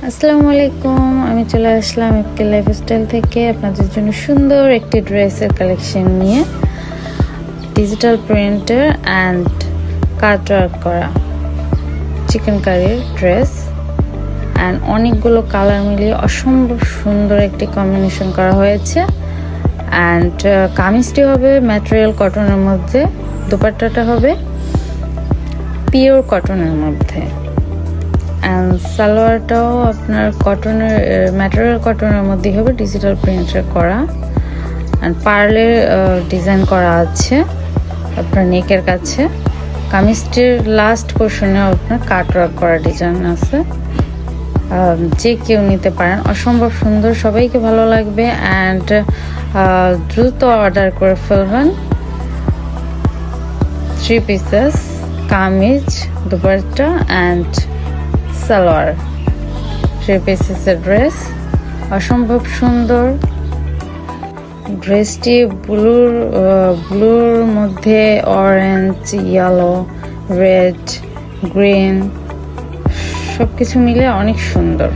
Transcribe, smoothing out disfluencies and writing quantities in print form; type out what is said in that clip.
আসসালামু আলাইকুম, আমি চলে আসলাম এফকে লাইফস্টাইল থেকে আপনাদের জন্য সুন্দর একটি ড্রেসের কালেকশন নিয়ে। Digital printer and cut work করা চিকেন কারির ড্রেস অ্যান্ড অনেকগুলো কালার মিলিয়ে অসম্ভব সুন্দর একটি কম্বিনেশন করা হয়েছে। অ্যান্ড কামিজটি হবে ম্যাটেরিয়াল কটনের মধ্যে, দোপাট্টাটা হবে পিওর কটনের মধ্যে, অ্যান্ড সালোয়ারটাও আপনার কটনের ম্যাটেরিয়াল কটনের মধ্যেই হবে, ডিজিটাল প্রিন্টের করা অ্যান্ড পার্লের ডিজাইন করা আছে আপনার নেকের কাছে। কামিজটির লাস্ট পোর্শনে আপনার কাটওয়ার্ক করা ডিজাইন আছে, যে কেউ নিতে পারেন। অসম্ভব সুন্দর, সবাইকে ভালো লাগবে অ্যান্ড দ্রুত অর্ডার করে ফেলবেন। 3 পিসেস কামিজ, দুপাট্টা অ্যান্ড সালোয়ার, 3 পিসেসের ড্রেস, অসম্ভব সুন্দর। ড্রেসটি ব্লুর মধ্যে অরেঞ্জ, ইয়েলো, রেড, গ্রিন সবকিছু মিলে অনেক সুন্দর।